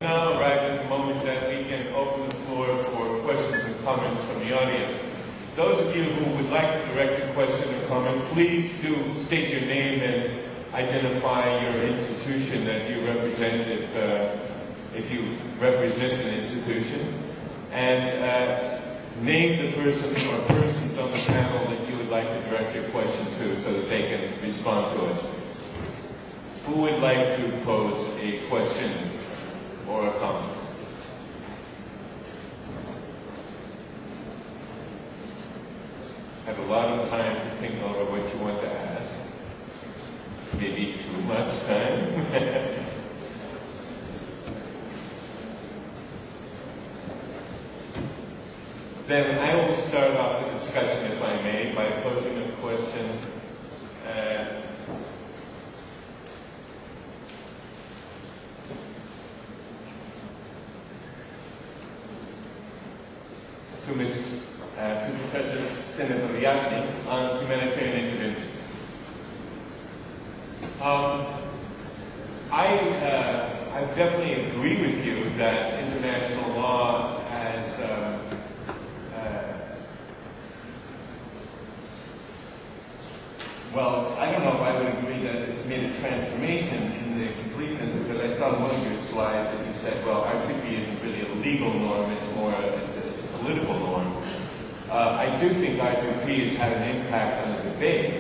Now arrived at the moment that we can open the floor for questions and comments from the audience. Those of you who would like to direct a question or comment, please do state your name and identify your institution that you represent if you represent an institution. And name the person or persons on the panel that you would like to direct your question to so that they can respond to it. Who would like to pose a question or a comment? Have a lot of time to think over what you want to ask. Maybe too much time. Then I will start off the discussion, if I may, by posing a question to Professor Senethil-Yajnik on humanitarian intervention. I definitely agree with you that international law has well, I don't know if I would agree that it's made a transformation in the complete sense, because I saw one of your slides that you said, well, RTP isn't really a legal norm, it's more it's a political norm. I do think RTP has had an impact on the debate.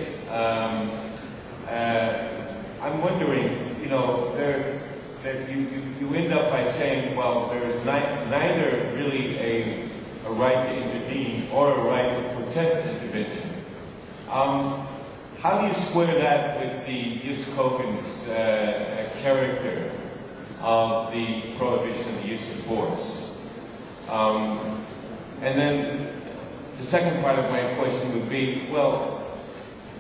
I'm wondering, you know, that you end up by saying, well, there's neither really a right to intervene or a right to protest intervention. How do you square that with the jus cogens character of the prohibition of the use of force? And then the second part of my question would be, well,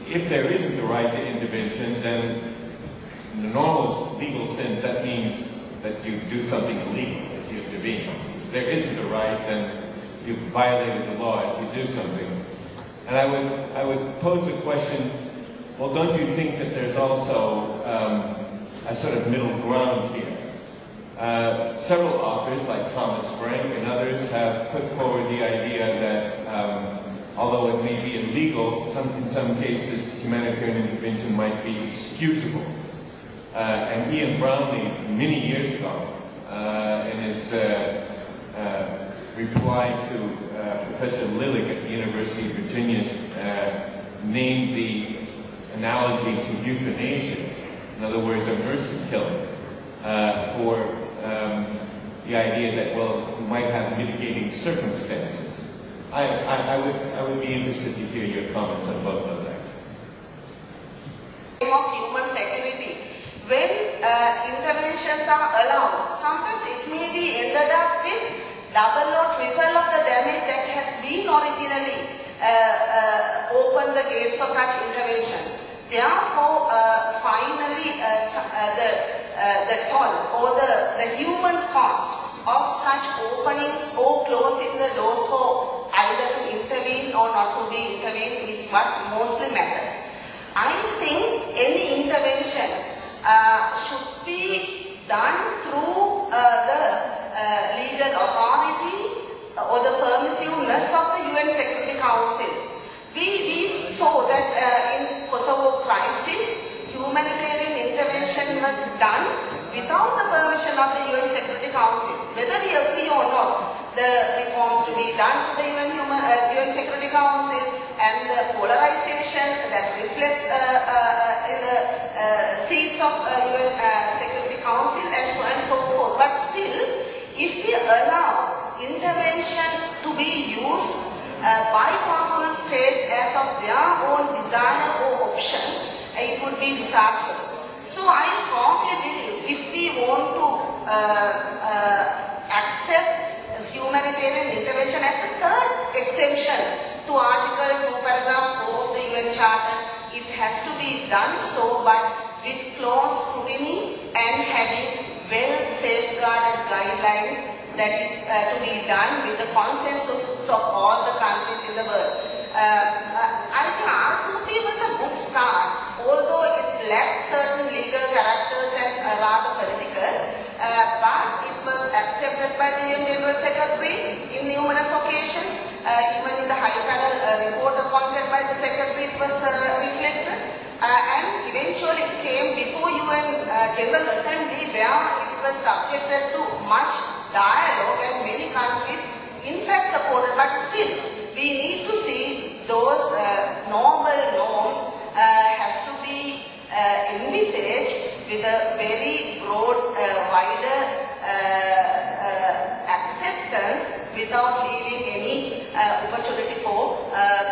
if there isn't a right to intervention, then in the normal legal sense, that means that you do something illegal if you intervene. If there isn't a right, then you've violated the law if you do something. And I would pose the question, well, don't you think that there's also a sort of middle ground here? Several authors, like Thomas Frank and others, have put forward the idea that although it may be illegal, in some cases humanitarian intervention might be excusable. And Ian Brownlee, many years ago, in his reply to Professor Lillig at the University of Virginia, named the analogy to euthanasia, in other words, a mercy killing, for the idea that, well, you might have mitigating circumstances. I would be interested to hear your comments on both those actions. Of human security, when interventions are allowed, sometimes it may be ended up with double or triple of the damage that has been originally opened the gates for such interventions. Therefore, finally, the toll or the human cost of such openings or closing the doors for either to intervene or not to be intervened is what mostly matters. I think any intervention should be done through the legal authority or the permissiveness of the UN Security Council. We saw that in Kosovo crisis, humanitarian intervention was done without the permission of the UN Security Council. Whether we agree or not, the reforms to be done to the UN Security Council and the polarization that reflects in the seats of UN Security Council and so forth. But still, if we allow intervention to be used by powerful states as of their own desire or option, it would be disastrous. So I strongly believe if we want to accept humanitarian intervention as a third exemption to Article 2, Paragraph 4 of the UN Charter, it has to be done so, but with close scrutiny and having well safeguarded guidelines that is to be done with the consensus of all the countries in the world. I think R2P was a good start, although it lacks certain legal characters and rather political, but it secretary in numerous occasions. Even in the high panel report appointed by the secretary it was reflected. And eventually it came before UN General Assembly where it was subjected to much dialogue and many countries in fact supported. But still, we need to see those normal norms has to be envisaged with a very broad, wider acceptance without leaving any opportunity for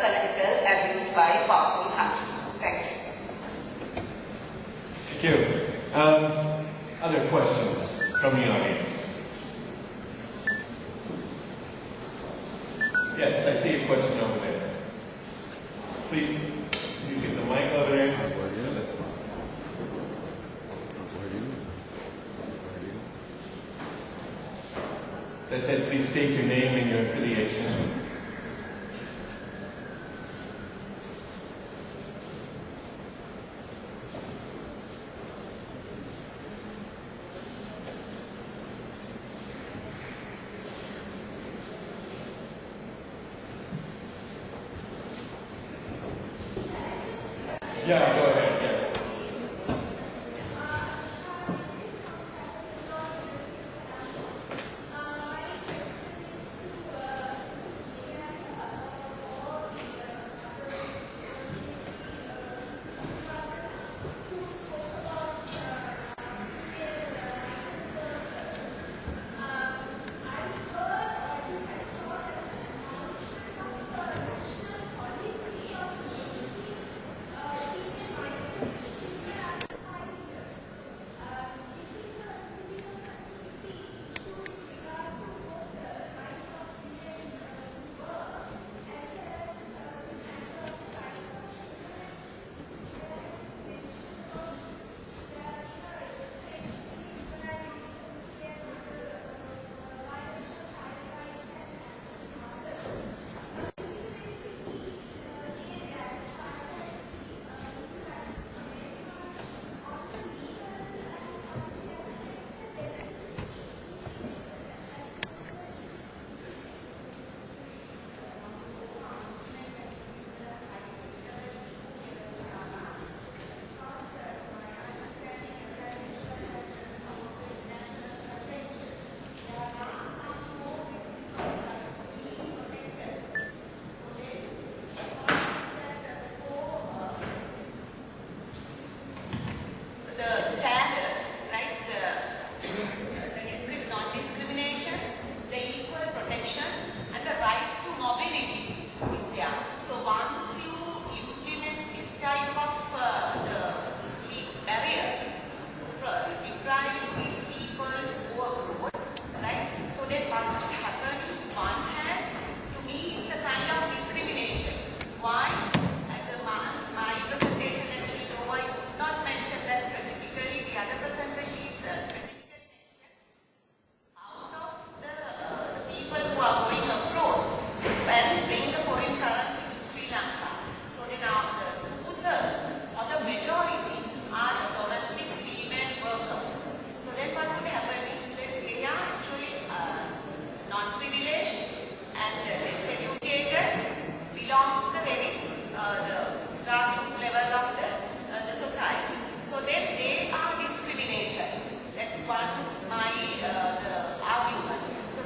political abuse by powerful countries. Thank you. Thank you. Other questions from the audience? Yes, I see a question over there. Please, you get the mic over there. As I said, please state your name and your affiliation. Yeah, go ahead. Yeah.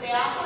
They are